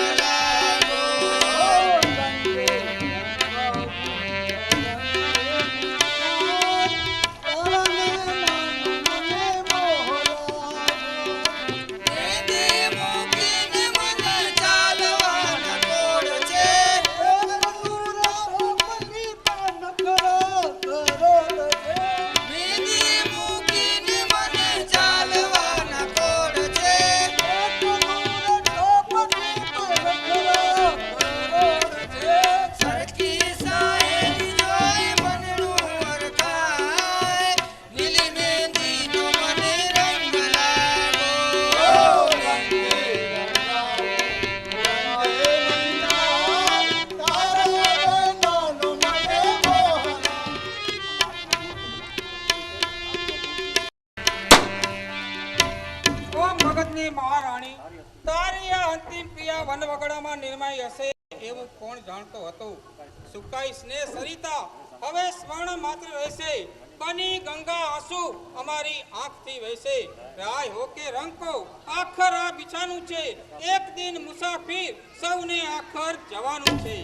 રાજની મહારાણી તારી આ અંતિમ ક્રિયા વનવગડામાં નિર્માઈ હશે એવું કોણ જાણતો હતો? સુકાઈ સ્નેહ સરિતા હવે સ્વર્ણ માત્ર રહેશે, બની ગંગા આંસુ અમારી આંખથી વહેશે. રાય હો કે રંકો આખર આ બિછાનું છે, એક દિન મુસાફિર સૌને આખર જવાનું છે.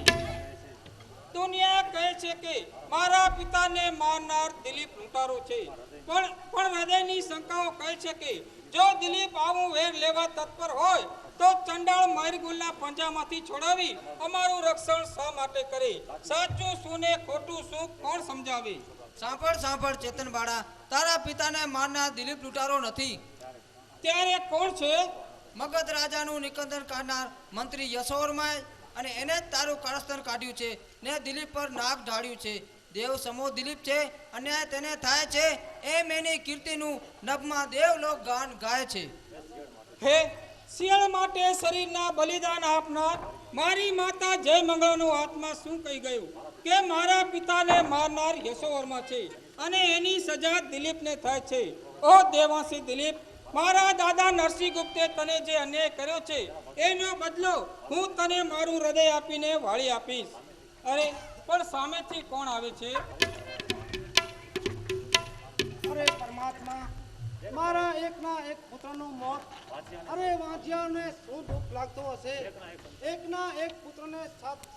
દુનિયા કહે છે કે મારા પિતાને મારનાર દિલીપ લૂંટારો છે, પણ હૃદયની શંકાઓ કહે છે કે જો દિલીપ આવું વેર લેવા તત્પર હોય તો ચંડાળ મહેરગુલના પંજામાંથી છોડાવી અમારું રક્ષણ શા માટે કરે? સાચું શું ને ખોટું શું કોણ સમજાવે? સાંભળ સાંભળ ચેતન બાળા, તારા પિતાને મારનાર દિલીપ લૂંટારો નથી. ત્યારે કોણ છે? મગધ રાજાનું નિકંદન કાઢનાર મંત્રી યશોવર્માએ, અને એને જ તારું કારસ્તન કાઢ્યું છે ને દિલીપ પર નાક ઢાળ્યું છે. દેવ સમો દિલીપ છે, અન્યાય તેને થાય છે એમ એની કીર્તિનું નભમાં દેવલોક ગાન ગાય છે. હે શિયાળ માટે શરીરના બલિદાન આપનાર મારી માતા જય મંગળાનો આત્મા શું કહી ગયું કે મારા પિતાને મારનાર યશોવર્મા છે અને એની સજા દિલીપને થાય છે. ઓ દેવાંશી દિલીપ, મારા દાદા નરસિંહ ગુપ્તે તને જે અન્યાય કર્યો છે એનો બદલો હું તને મારું હૃદય આપીને વાળી આપીશ. અરે પણ સામેથી કોણ આવે છે? અરે પરમાત્મા, મારા એકના એક પુત્રનું મોત, અરે વાંજિયાને શું દુઃખ લાગતું હશે. એકના એક પુત્રને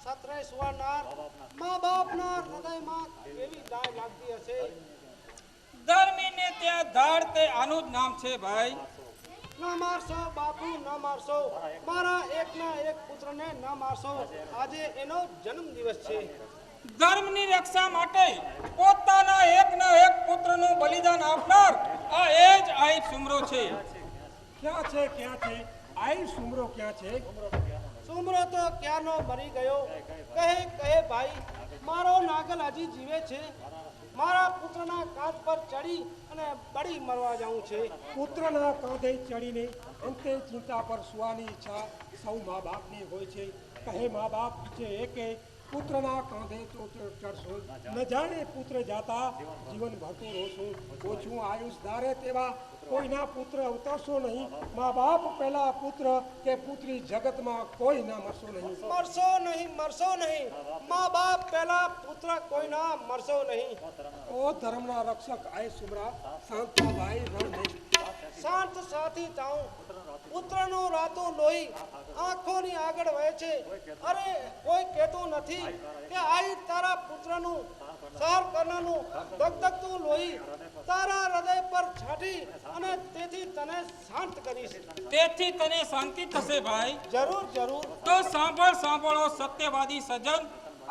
સત્રે સુવાનાર મા બાપના હૃદયમાં કેવી દાય લાગતી હશે. ધર્મીને ત્યાં ધાડ તે આનું જ નામ છે ભાઈ. ના મારશો બાપુ, ના મારશો. મારા એકના એક પુત્રને ના મારશો. આજે એનો જન્મ દિવસ છે. ધર્મની રક્ષા માટે પોતાના એકના એક પુત્રનું બલિદાન આપનાર આ એ જ આઈ સુમરો છે. ક્યાં છે ક્યાં છે આઈ સુમરો ક્યાં છે? સુમરો તો ક્યાંનો મરી ગયો. કહે ભાઈ, મારો નાગલ હજી જીવે છે. મારા પુત્રના કાંધ પર ચડી અને બળી મરવા જાઉં છે. પુત્રના કાંધે ચડીને અંતે ચિંતા પર સુવાની ઈચ્છા સૌ મા બાપની હોય છે. કહે મા બાપ છે કે પુત્રના કાંધે તો ચડશું, ન જાણે પુત્ર જાતા જીવન ભરતું રોશું. ઓછું આયુષ ધારે તેવા કોઈના પુત્ર અવતરશો નહીં. મા બાપ પહેલા પુત્ર કે પુત્રી જગતમાં કોઈ ના મરશો નહીં. મરશો નહીં, મરશો નહીં. મા બાપ પહેલા પુત્ર કોઈના મરશો નહીં. ઓ ધર્મના રક્ષક આય સુમરા, શાંત ભાઈ રણ નહીં. શાંત સાથી તાઉં, પુત્રનું રાતું લોહી આંખોની આગળ વહે છે. અરે કોઈ કહેતું નથી કે આઈ તારા પુત્રનું સાર કરનારનું દગદગતું લોહી તારા હૃદય પર છાંટી અને તેથી તને શાંત કરીશ. તેથી તને શાંતિ થશે ભાઈ. જરૂર જરૂર. તો સાંભળો સત્યવાદી સજ્જન,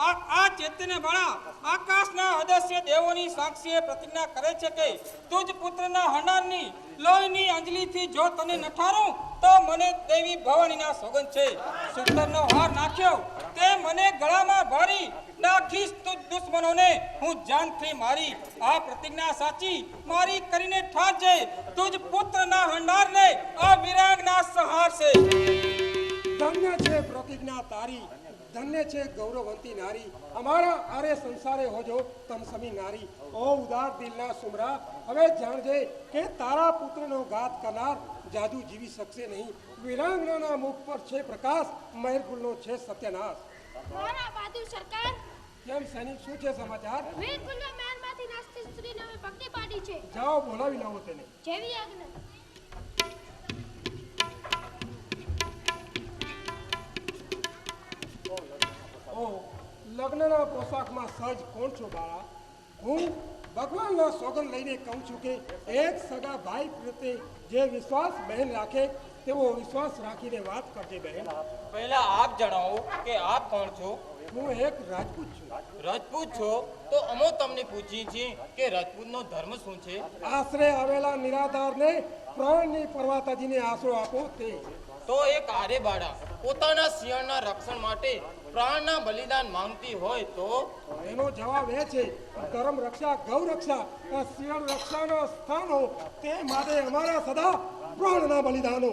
આ ચૈતન્ય બાળા આકાશના અદસ્ય દેવોની સાક્ષીએ પ્રતિજ્ઞા કરે છે કે તુજ પુત્રના હંડારની લોહીની અંજલિથી જો તને નઠારું તો મને દેવી ભવાનીના સોગંદ છે. સુંદરનો હાર નાખ્યો તે મને ગળામાં ભરી નાખીશ તુજ દુશ્મનોને હું જાનથી મારી. આ પ્રતિજ્ઞા સાચી મારી કરીને ઠારજે, તુજ પુત્રના હંડારને આ વિરાગના સંહાર છે. ધન્ય છે પ્રતિજ્ઞા તારી, ધન્ય છે ગૌરવંતી નારી. અમારા આરે સંસારે હોજો તમ સમી નારી. ઓ ઉદાર દિલના સુમરા, હવે જાણજે કે તારા પુત્રનો ઘાત કરનાર જાદુ જીવી શકશે નહીં. વિરાંગનાના મુખ પર છે પ્રકાશ, મહેરગુલનો છે સત્યનાશ. મારા બહાદુર સરકાર, કેમ સૈનિક, શું છે સમાચાર? વીરકુલના મહેલમાંથી નાસ્તી સ્ત્રીને અમે પકડી પાડી છે. જાઓ બોલાવી લાવો તેને. જેવી આજ્ઞા. ઓ લગ્નના પોશાકમાં સજ કોણ છો બાળા? હું ભગવાનના સોગંદ લઈને કહું છું કે એક સગા ભાઈ પ્રત્યે જે વિશ્વાસ બહેન રાખે તેવો વિશ્વાસ રાખીને વાત કરજે બહેન. પહેલા આપ જણાવો કે આપ કોણ છો? હું એક રાજપૂત છું. રજપૂત છો તો અમો તમને પૂછીએ છીએ કે રજપૂતનો ધર્મ શું છે? આશરે આવેલા નિરાધારને પ્રાણની પરવાતાજીને આશરો આપો તે. તો એક આરે બાળા પોતાના શિયાળના રક્ષણ માટે પ્રાણના બલિદાન માંગતી હોય તો એનો જવાબ એ છે ધર્મ રક્ષા ગૌ રક્ષા શિયાળ રક્ષાના સ્થાનો તે માટે અમારા સદા પ્રાણના બલિદાનો.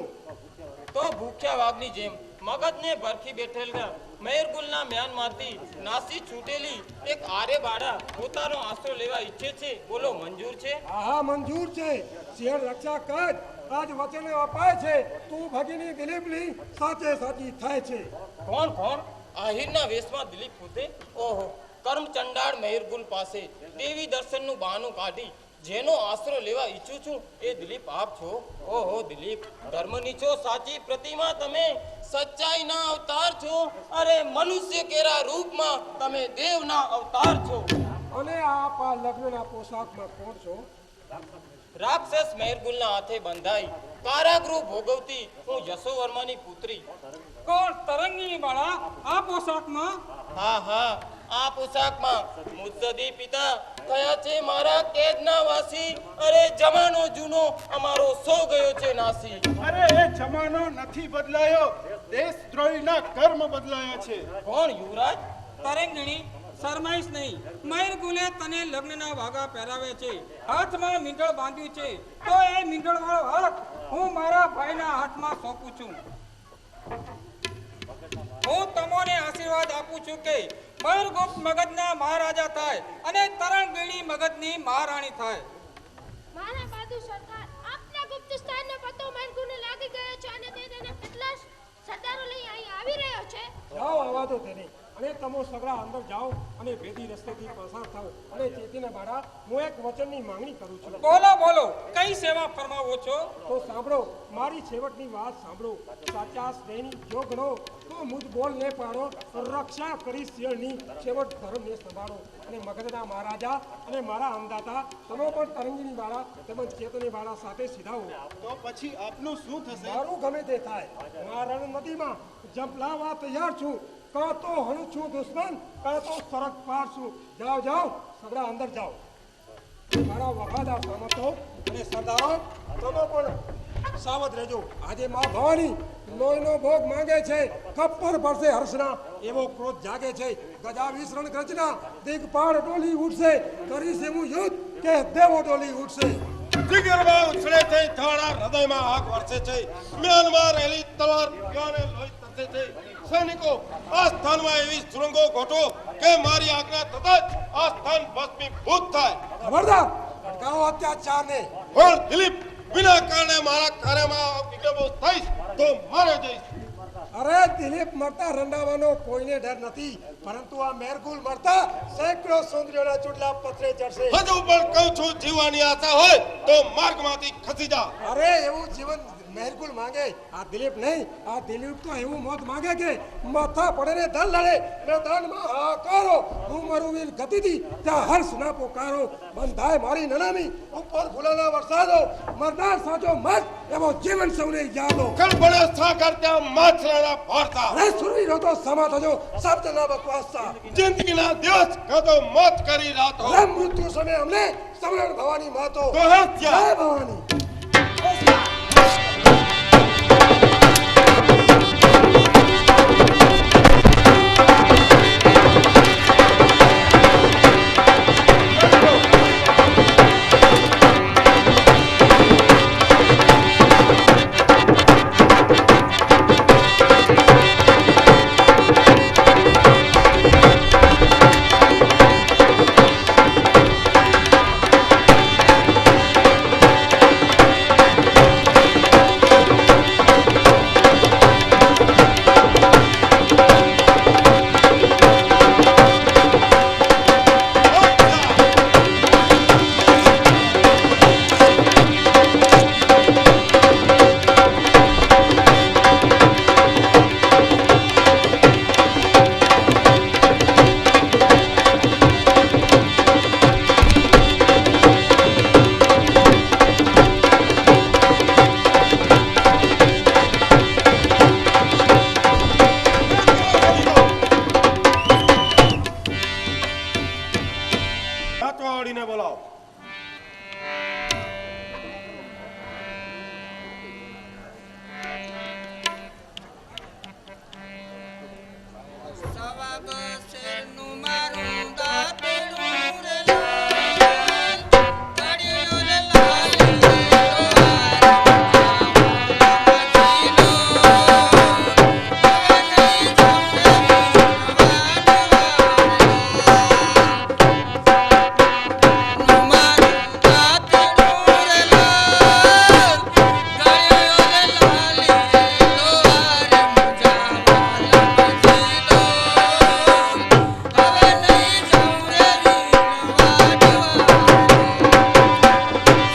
તો ભૂખ્યા વાઘની જેમ મગજને ભરખી બેઠેલા મહેરગુલના મ્યાનમાંથી નાસી છૂટેલી એક આરે બાળા પોતાનો આશરો લેવા ઈચ્છે છે. બોલો મંજૂર છે? હા મંજૂર છે. શિયાળ રક્ષા કર આજ વચને અપાય છે તું ભગીની દિલીપની સાચે સાચી થાય છે. કોણ કોણ? આહિરના વેશમાં દિલીપ પોતે? ઓહો, કર્મ ચંડાળ મહેરગુલ પાસે દેવી દર્શનનું બહાનું કાઢી જેનો આશરો લેવા ઈચ્છું છું એ દિલીપ આપ છો? ઓહો દિલીપ, ધર્મની છો સાચી પ્રતિમા તમે, સચ્ચાઈના અવતાર છો. અરે મનુષ્ય કેરા રૂપમાં તમે દેવના અવતાર છો. અને આપ આ લગ્નના પોશાકમાં કોણ છો? રાક્ષસ મહેરગુલના હાથે બંધાઈ કારાગૃહ ભોગવતી હું યશોવર્માની પુત્રી. કોણ? તરંગીણી બાળા આ પોશાકમાં? હા હા, આ પોશાકમાં મુત્સદી પિતા કયા છે મારા કેદના વાસી. અરે જમાનો જૂનો અમારો સો ગયો છે નાસી. અરે એ જમાનો નથી બદલાયો, દેશદ્રોહીના કર્મ બદલાયા છે. કોણ યુવરાજ? તરંગીણી, શરમાઈશ નહીં. મહેરગુલે તને લગ્નના વાગા પહેરાવે છે, હાથમાં મીંઢળ બાંધ્યું છે, તો એ મીંઢળવાળો હાથ હું મારા ભાઈના હાથમાં સોંપું છું. હું તમને આશીર્વાદ આપું છું કે મહેરગુપ્ત મગધના મહારાજા થાય અને તરંગીણી મગધની મહારાણી થાય. મારા બહાદુર સરદાર, આપના ગુપ્ત સ્થાનનો પતો મહેરગુલને લાગી ગયો છે અને તે તેના કેટલા સરદારો લઈ અહીં આવી રહ્યો છે. જાઓ આવા દો તેને, અને તમે સગડા અંદર જાઓ અને ભેદી રસ્તેથી પસાર થાઓ. અને ચેતીને બાળા, હું એક વચનની માંગણી કરું છું. બોલો બોલો, કઈ સેવા ફરમાવો છો? તો સાંભળો, મારી છેવટની વાત સાંભળો. સાચા સ્નેહની જો ગણો તો મુજ બોલ ને પાડો, રક્ષા કરી શિયળની છેવટ ધર્મને સંભાળો. અને મગધના મહારાજા અને મારા અમદાતા તમે પણ તરંગીની બાળા તેમજ ચેતની બાળા સાથે સીધાઓ. તો પછી આપનું શું થશે? મારું ગમે તે થાય, હું આ રણ નદીમાં જંપલાવા તૈયાર છું. કાં તો હણું છું દુશ્મન, કાં તો સરક પાર છું. જાઓ જાઓ, સગડા અંદર જાઓ. મારા વફાદાર સામંતો અને સરદારો, તમે પણ સાવધ રહેજો. આજે મા ભવાની લોહીનો ભોગ માંગે છે, કપ્પર પડશે હર્ષના એવો ક્રોધ જાગે છે. ગજા વિસરણ ગર્જના, દિગપાળ ડોલી ઉઠશે. કરીશ એવું યુદ્ધ કે દેવો ડોલી ઉઠશે. જીગરમાં ઉછળે છે ધાણા, હૃદયમાં આગ વરસે છે. મ્યાનમાં રહેલી તલવાર પીવાને લોહી તરસે છે. સૈનિકો, આ સ્થાનમાં એવી સુરંગો ગોઠવો કે મારી આજ્ઞા થતાં જ આ સ્થાન ભસ્મીભૂત થાય. ખબરદાર, અટકાવો અત્યાચારને. પણ દિલીપ, વિના કારણે મારા કાર્યમાં વિઘ્ન થઈશ તો મારે જઈશ. અરે દિલીપ મરતા રંડાવાનો કોઈને ડર નથી, પરંતુ આ મહેરગુલ મરતા સેંકડો સુંદરીઓના ચૂડલા પથરે ચડશે. હજુ પણ કહું છું, જીવવાની આશા હોય તો માર્ગમાંથી ખસી જા. અરે એવું જીવન મહેરગુલ માંગે, આ દિલીપ નહીં. આ દિલીપ તો એવું મોત માંગે કે માથા પડે ને ધન લડે. મેદાનમાં હાકારો, હું મરું વીર ગતિથી ત્યાં હર્ષ ના પોકારો. બંધાય મારી નનામી ઉપર ફૂલોના વરસાદો, મરનાર સાચો મત એવો જીવન સૌને યાદો. કણપણે સાગર ત્યાં માછલાના ભારતા. અરે સુરવીરો તો સમા થજો, શબ્દ ના બકવાસતા. જિંદગીના દિવસ કાં મોત કરી રાતો. અરે મૃત્યુ સમય અમને સમરણ ભવાની માતો. તો હે ત્યાં. જય ભવાની.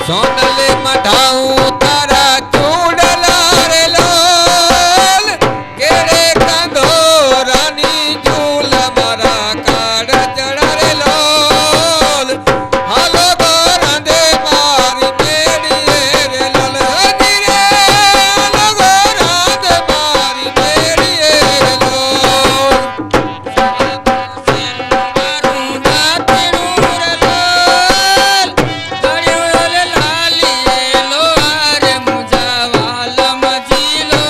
સોનલે મઢાઉં તારા ચૂડલા રે લાલ કેડે કંધોરાની ઝૂલ મારા કાળ ચડા રે લાલ હાલો ગોરાંધે મારી મેડીએ રે લાલ હજી રે હાલો ગોરાંધે મારી મેડીએ રે લાલ મારું નાતનું રે લાલ ગળ્યું રે લાલીએ લો આરે મુજા વાલ મજી લો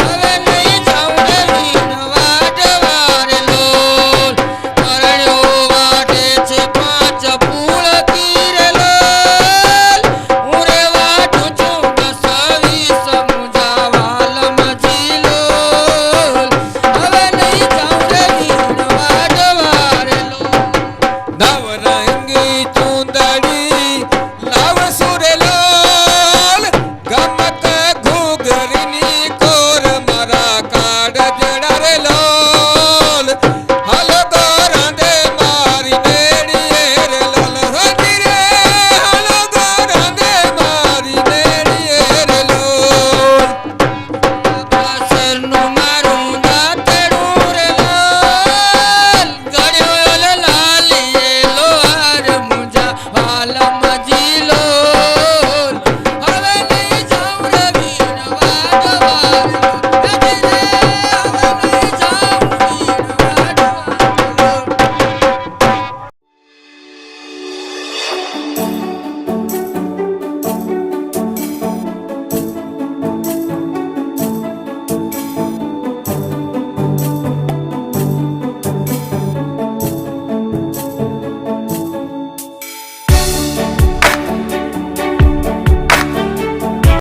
હવે નહીં જાઉં રે વીણ વાટવા રે લોલ કરણ્યો વાટે છે પાંચ પુળકી રે લોલ હું રે વાટું છું 10-20 મુજા વાલ મજી લોલ હવે નહીં જાઉં રે વીણ વાટવા રે લોલ નવરંગી ચૂંદડી